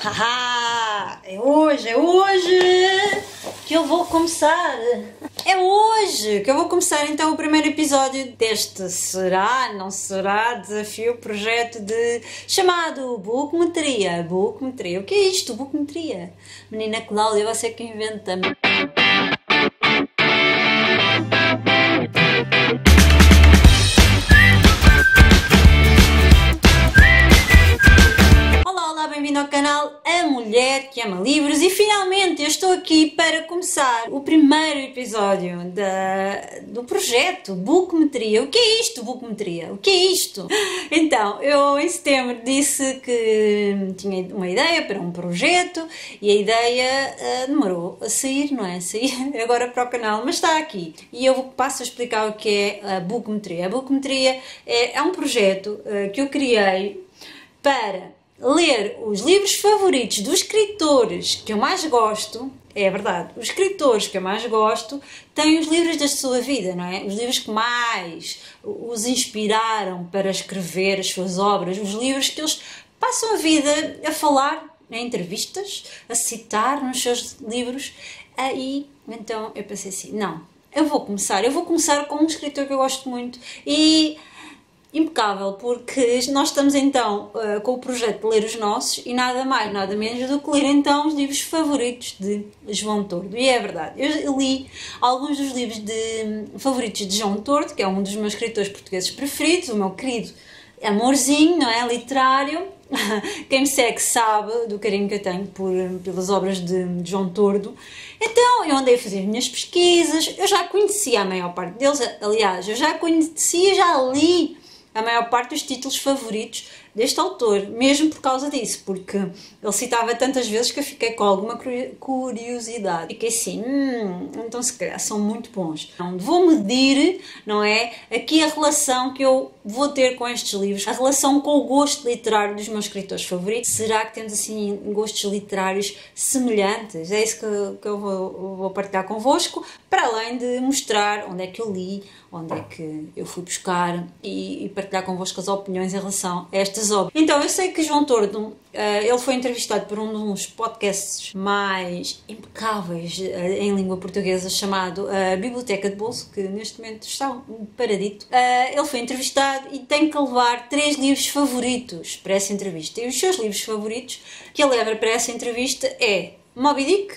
Haha, é hoje que eu vou começar. É hoje que eu vou começar então o primeiro episódio deste será, não será, desafio, projeto chamado Bookmetria. Bookmetria, o que é isto? Bookmetria? Menina Cláudia, você que inventa. Bem-vindo ao canal A Mulher que Ama Livros e finalmente eu estou aqui para começar o primeiro episódio do projeto Bookmetria. O que é isto, Bookmetria? O que é isto? Então, eu em setembro disse que tinha uma ideia para um projeto e a ideia demorou a sair, não é? A sair agora para o canal, mas está aqui. E eu passo a explicar o que é a Bookmetria. A Bookmetria é um projeto que eu criei para ler os livros favoritos dos escritores que eu mais gosto. É verdade, os escritores que eu mais gosto têm os livros da sua vida, não é? Os livros que mais os inspiraram para escrever as suas obras, os livros que eles passam a vida a falar em entrevistas, a citar nos seus livros. Aí, então eu pensei assim, não, eu vou começar com um escritor que eu gosto muito e impecável, porque nós estamos então com o projeto de ler os nossos e nada mais, nada menos do que ler então os livros favoritos de João Tordo. E é verdade, eu li alguns dos livros favoritos de João Tordo, que é um dos meus escritores portugueses preferidos, o meu querido amorzinho, não é? Literário. Quem me segue sabe do carinho que eu tenho pelas obras de João Tordo. Então eu andei a fazer as minhas pesquisas, eu já conhecia a maior parte deles, aliás, eu já li a maior parte dos títulos favoritos deste autor, mesmo por causa disso, porque ele citava tantas vezes que eu fiquei com alguma curiosidade. Fiquei assim, então se calhar são muito bons. Então, vou medir, não é, aqui a relação que eu vou ter com estes livros, a relação com o gosto literário dos meus escritores favoritos. Será que temos assim gostos literários semelhantes? É isso que eu vou partilhar convosco, para além de mostrar onde é que eu li, onde é que eu fui buscar e partilhar convosco as opiniões em relação a estas obras. Então, eu sei que João Tordo, ele foi entrevistado por um dos podcasts mais impecáveis em língua portuguesa, chamado Biblioteca de Bolso, que neste momento está paradito. Ele foi entrevistado e tem que levar 3 livros favoritos para essa entrevista. E os seus livros favoritos que ele leva para essa entrevista é Moby Dick,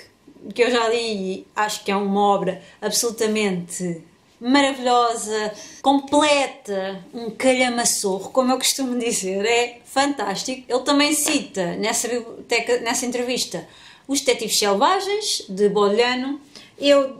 que eu já li e acho que é uma obra absolutamente maravilhosa, completa, um calhamaçorro, como eu costumo dizer, é fantástico. Ele também cita nessa entrevista Os Detetives Selvagens, de Bogliano. Eu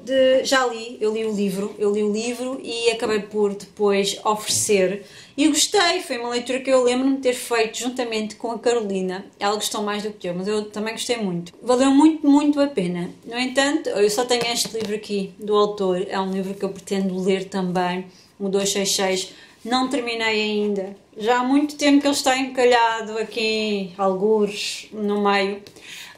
li o livro e acabei por depois oferecer e gostei, foi uma leitura que eu lembro-me de ter feito juntamente com a Carolina. Ela gostou mais do que eu, mas eu também gostei muito. Valeu muito, muito a pena. No entanto, eu só tenho este livro aqui do autor, é um livro que eu pretendo ler também, o 266, não terminei ainda. Já há muito tempo que ele está encalhado aqui, algures no meio,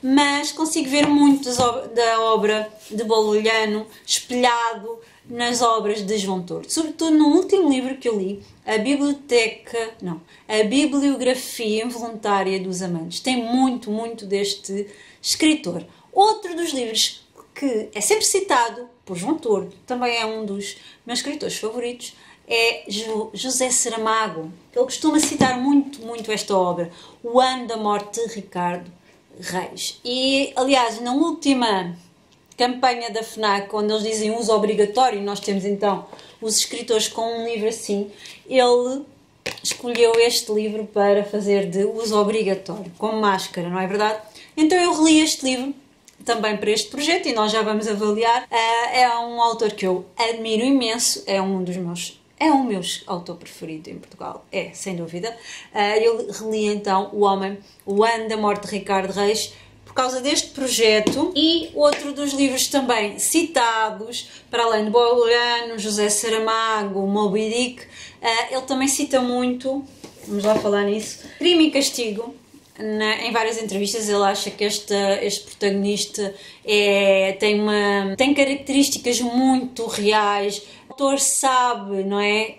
mas consigo ver muito da obra de Bogliano espelhado nas obras de João Tordo, sobretudo no último livro que eu li, a Bibliografia Involuntária dos Amantes. Tem muito, muito deste escritor. Outro dos livros que é sempre citado por João Tordo, também é um dos meus escritores favoritos, é José Saramago. Ele costuma citar muito, muito esta obra, O Ano da Morte de Ricardo Reis. E, aliás, na última campanha da FNAC, onde eles dizem uso obrigatório, nós temos então os escritores com um livro assim, ele escolheu este livro para fazer de uso obrigatório, como máscara, não é verdade? Então eu reli este livro também para este projeto e nós já vamos avaliar. É um autor que eu admiro imenso, é o meu autor preferido em Portugal, sem dúvida. Eu reli então O Ano da Morte de Ricardo Reis por causa deste projeto, e outro dos livros também citados, para além de Bogliano, José Saramago, Moby Dick, ele também cita muito, vamos lá falar nisso, Crime e Castigo. Em várias entrevistas ele acha que este protagonista tem características muito reais, autor sabe, não é?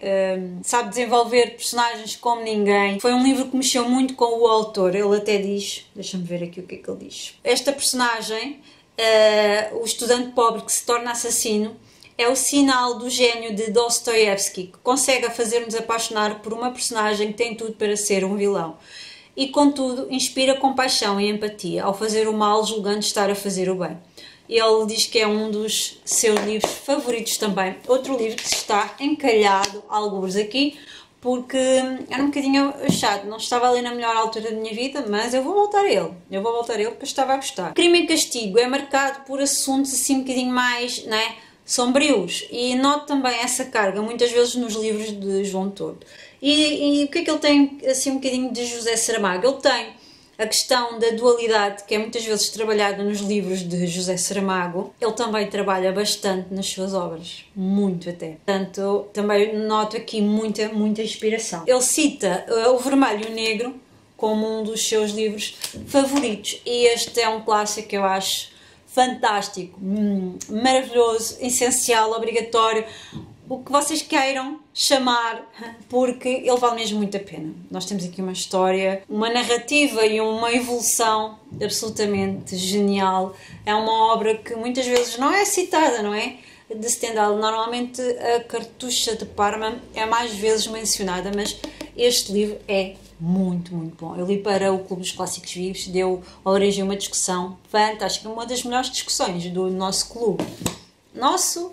Sabe desenvolver personagens como ninguém. Foi um livro que mexeu muito com o autor. Ele até diz, deixa-me ver aqui o que é que ele diz. Esta personagem, o estudante pobre que se torna assassino, é o sinal do gênio de Dostoiévski, que consegue fazer-nos apaixonar por uma personagem que tem tudo para ser um vilão. E, contudo, inspira compaixão e empatia ao fazer o mal, julgando estar a fazer o bem. Ele diz que é um dos seus livros favoritos também. Outro livro que está encalhado, alguns aqui, porque era um bocadinho chato, não estava ali na melhor altura da minha vida, mas eu vou voltar a ele. Porque eu estava a gostar. Crime e Castigo é marcado por assuntos assim um bocadinho mais, não é, sombrios, e noto também essa carga muitas vezes nos livros de João Tordo. E o que é que ele tem assim um bocadinho de José Saramago? Ele tem a questão da dualidade, que é muitas vezes trabalhada nos livros de José Saramago. Ele também trabalha bastante nas suas obras, muito até. Portanto, também noto aqui muita inspiração. Ele cita O Vermelho e o Negro como um dos seus livros favoritos, e este é um clássico que eu acho fantástico, maravilhoso, essencial, obrigatório, o que vocês queiram chamar, porque ele vale mesmo muito a pena. Nós temos aqui uma história, uma narrativa e uma evolução absolutamente genial. É uma obra que muitas vezes não é citada, não é? De Stendhal, normalmente a Cartucha de Parma é mais vezes mencionada, mas este livro é muito bom. Eu li para o Clube dos Clássicos Vivos, deu origem a uma discussão fantástica, uma das melhores discussões do nosso clube. Nosso?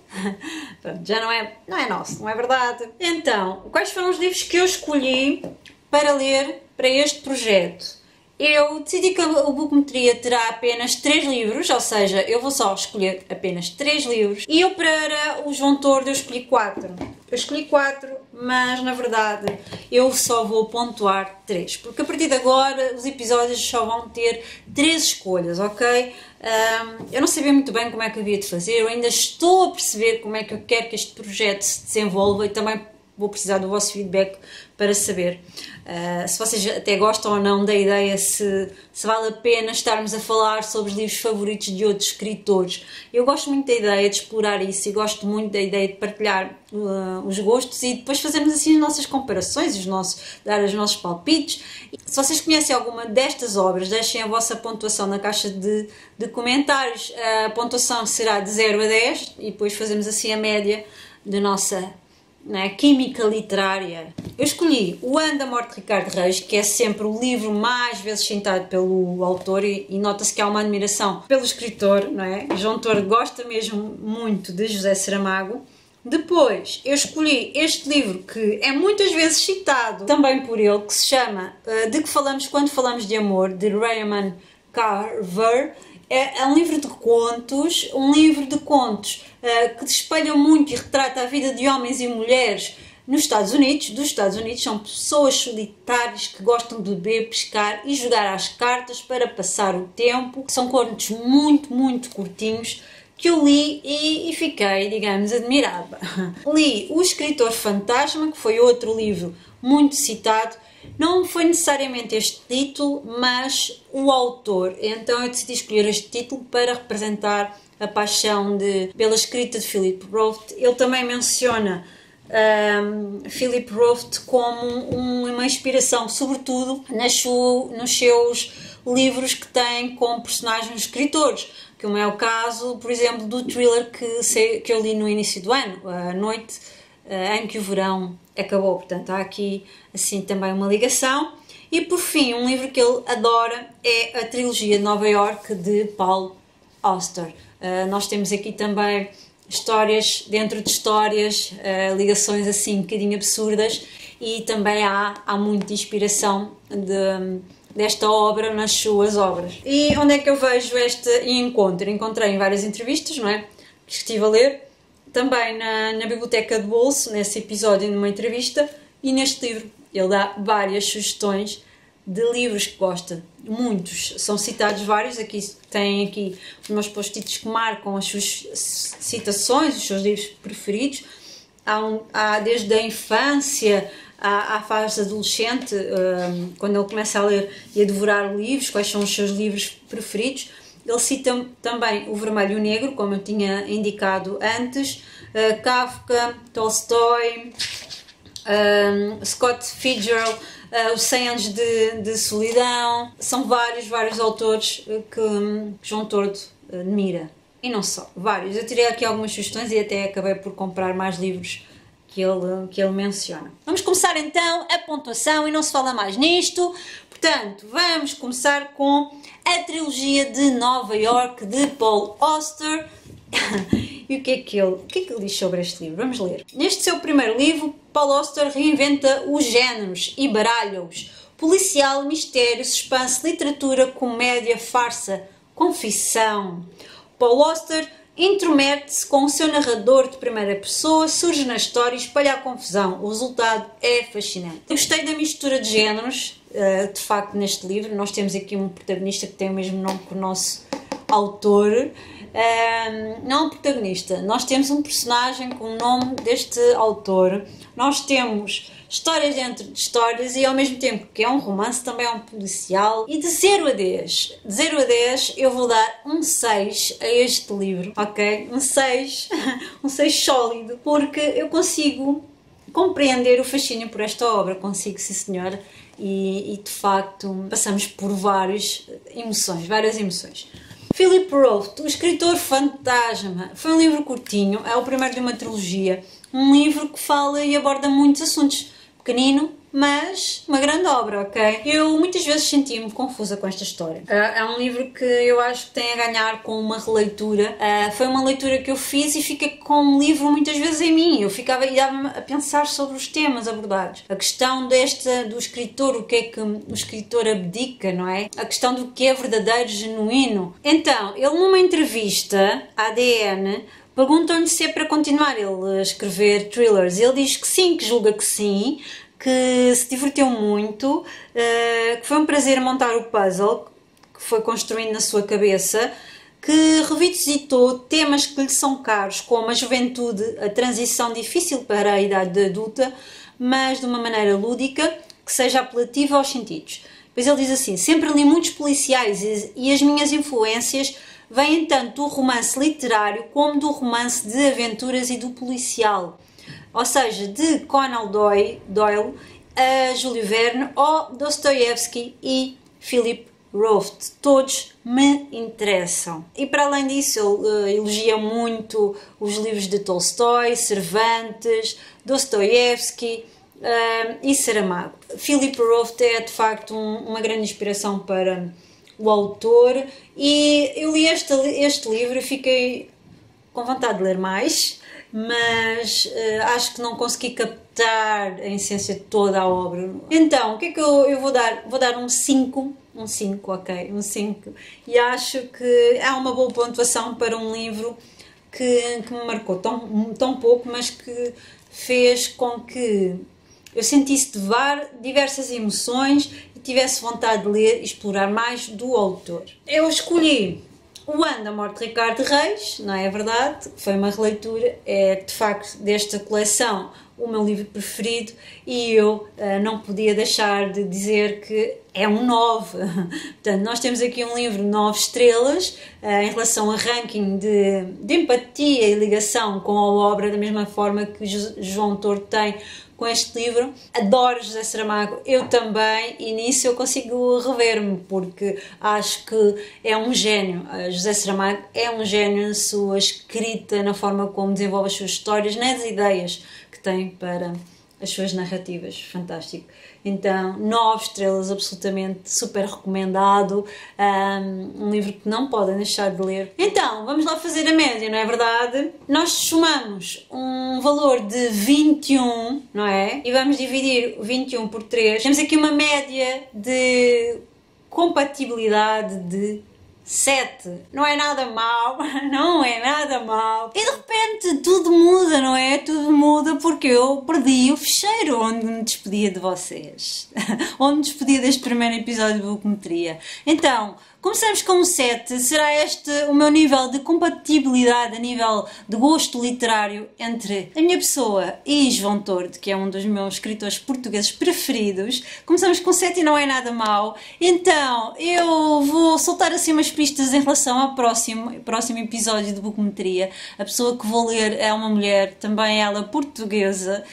Pronto, já não é nosso, não é verdade? Então, quais foram os livros que eu escolhi para ler para este projeto? Eu decidi que o Bookmetria terá apenas 3 livros, ou seja, eu vou só escolher apenas 3 livros. E eu para o João Tordo eu escolhi 4. Eu escolhi 4, mas na verdade eu só vou pontuar 3. Porque a partir de agora os episódios só vão ter 3 escolhas, ok? Eu não sabia muito bem como é que havia de fazer, eu ainda estou a perceber como é que eu quero que este projeto se desenvolva e também vou precisar do vosso feedback para saber se vocês até gostam ou não da ideia, se vale a pena estarmos a falar sobre os livros favoritos de outros escritores. Eu gosto muito da ideia de explorar isso e gosto muito da ideia de partilhar os gostos e depois fazermos assim as nossas comparações, dar os nossos palpites. Se vocês conhecem alguma destas obras, deixem a vossa pontuação na caixa de comentários. A pontuação será de 0 a 10 e depois fazemos assim a média da nossa química literária. Eu escolhi O Ano da Morte de Ricardo Reis, que é sempre o livro mais vezes citado pelo autor, e nota-se que há uma admiração pelo escritor, não é? João Tordo gosta mesmo muito de José Saramago. Depois eu escolhi este livro que é muitas vezes citado também por ele, que se chama De Que Falamos Quando Falamos de Amor, de Raymond Carver. É um livro de contos, que espelha muito e retrata a vida de homens e mulheres nos Estados Unidos. Dos Estados Unidos, são pessoas solitárias que gostam de beber, pescar e jogar às cartas para passar o tempo. São contos muito curtinhos que eu li e fiquei, digamos, admirada. Li O Escritor Fantasma, que foi outro livro muito citado. Não foi necessariamente este título, mas o autor. Então eu decidi escolher este título para representar a paixão pela escrita de Philip Roth. Ele também menciona Philip Roth como uma inspiração, sobretudo nos seus livros que têm como personagens escritores, como é o caso, por exemplo, do thriller que eu li no início do ano, A Noite em que o Verão Acabou. Portanto, há aqui assim também uma ligação. E por fim, um livro que ele adora é a trilogia de Nova Iorque de Paul Auster. Nós temos aqui também histórias dentro de histórias, ligações assim um bocadinho absurdas, e também há muita inspiração desta obra nas suas obras. E onde é que eu vejo este encontro? Encontrei em várias entrevistas, não é? Que estive a ler, também na biblioteca de bolso, nesse episódio, numa entrevista, e neste livro. Ele dá várias sugestões de livros que gosta. Muitos, são citados vários, tem aqui os meus post-its que marcam as suas citações, os seus livros preferidos. Há desde a infância à fase adolescente, quando ele começa a ler e a devorar livros, quais são os seus livros preferidos. Ele cita também o Vermelho e o Negro, como eu tinha indicado antes, Kafka, Tolstói, Scott Fitzgerald, os 100 anos de solidão. São vários autores que João Tordo admira. E não só, vários. Eu tirei aqui algumas sugestões e até acabei por comprar mais livros que ele menciona. Vamos começar então a pontuação e não se fala mais nisto. Portanto, vamos começar com a trilogia de Nova York de Paul Auster. E o que é que ele diz sobre este livro? Vamos ler. Neste seu primeiro livro, Paul Auster reinventa os géneros e baralha-os: policial, mistério, suspense, literatura, comédia, farsa, confissão. Paul Auster intromete-se com o seu narrador de primeira pessoa, surge na história e espalha a confusão. O resultado é fascinante. Eu gostei da mistura de géneros, de facto, neste livro. Nós temos aqui um protagonista que tem o mesmo nome que o nosso autor. Não um protagonista, nós temos um personagem com o nome deste autor. Nós temos histórias dentro de histórias e ao mesmo tempo que é um romance, também é um policial. E de 0 a 10, eu vou dar um 6 a este livro, ok? Um 6, um 6 sólido, porque eu consigo compreender o fascínio por esta obra, consigo, sim senhora, e de facto passamos por várias emoções. Philip Roth, o escritor fantasma. Foi um livro curtinho, é o primeiro de uma trilogia. Um livro que fala e aborda muitos assuntos. Pequenino, mas uma grande obra, ok? Eu muitas vezes senti-me confusa com esta história. É um livro que eu acho que tem a ganhar com uma releitura. Foi uma leitura que eu fiz e fica com um livro muitas vezes em mim. Eu ficava e dava-me a pensar sobre os temas abordados. A questão do escritor, o que é que o escritor abdica, não é? A questão do que é verdadeiro, genuíno. Então, ele numa entrevista à ADN, perguntam-lhe se é para continuar ele a escrever thrillers. Ele diz que sim, que julga que sim, que se divertiu muito, que foi um prazer montar o puzzle que foi construindo na sua cabeça, que revisitou temas que lhe são caros, como a juventude, a transição difícil para a idade adulta, mas de uma maneira lúdica, que seja apelativa aos sentidos. Depois ele diz assim: sempre li muitos policiais e as minhas influências vêm tanto do romance literário como do romance de aventuras e do policial. Ou seja, de Conan Doyle a Júlio Verne ou Dostoiévski e Philip Roth. Todos me interessam. E para além disso, ele elogia muito os livros de Tolstói, Cervantes, Dostoiévski e Saramago. Philip Roth é de facto uma grande inspiração para o autor, e eu li este livro e fiquei com vontade de ler mais, mas acho que não consegui captar a essência de toda a obra. Então, o que é que eu vou dar? Vou dar um 5, ok, um 5, e acho que é uma boa pontuação para um livro que me marcou tão pouco, mas que fez com que eu sentisse diversas emoções e tivesse vontade de ler e explorar mais do autor. Eu escolhi O Ano da Morte de Ricardo Reis, não é verdade? Foi uma releitura, é de facto desta coleção o meu livro preferido, e eu não podia deixar de dizer que é um 9. Portanto, nós temos aqui um livro 9 estrelas em relação a ranking de empatia e ligação com a obra, da mesma forma que João Tordo tem com este livro. Adoro José Saramago, eu também, e nisso eu consigo rever-me, porque acho que é um gênio. José Saramago é um gênio na sua escrita, na forma como desenvolve as suas histórias, nas ideias que tem para as suas narrativas. Fantástico. Então, 9 estrelas, absolutamente super recomendado. Um livro que não podem deixar de ler. Então, vamos lá fazer a média, não é verdade? Nós somamos um valor de 21, não é? E vamos dividir o 21 por 3. Temos aqui uma média de compatibilidade de 7. Não é nada mau, não é nada mau. E de repente tudo muda, não é? Tudo muda porque eu perdi o fecheiro onde me despedia de vocês. Onde me despedia deste primeiro episódio de Bookmetria. Então, Começamos com um 7. Será este o meu nível de compatibilidade a nível de gosto literário entre a minha pessoa e João Tordo, que é um dos meus escritores portugueses preferidos. Começamos com 7 e não é nada mau. Então, eu vou soltar assim umas pistas em relação ao próximo episódio de Bookmetria. A pessoa que vou ler é uma mulher, também ela portuguesa,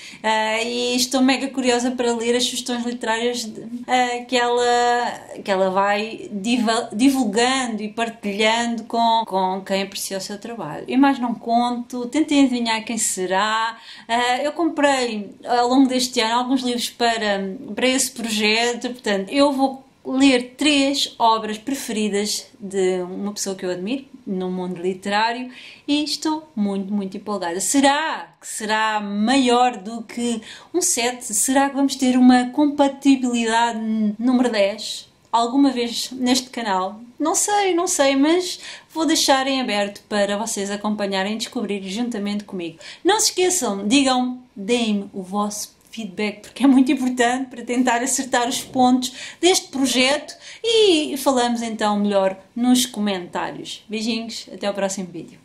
e estou mega curiosa para ler as sugestões literárias que ela vai divulgando e partilhando com quem aprecia o seu trabalho. E mais não conto, tentem adivinhar quem será. Eu comprei ao longo deste ano alguns livros para esse projeto, portanto eu vou ler 3 obras preferidas de uma pessoa que eu admiro no mundo literário e estou muito empolgada. Será que será maior do que um 7? Será que vamos ter uma compatibilidade número 10 alguma vez neste canal? Não sei, mas vou deixar em aberto para vocês acompanharem e descobrir juntamente comigo. Não se esqueçam, deem-me o vosso feedback, porque é muito importante para tentar acertar os pontos deste projeto e falamos então melhor nos comentários. Beijinhos, até ao próximo vídeo.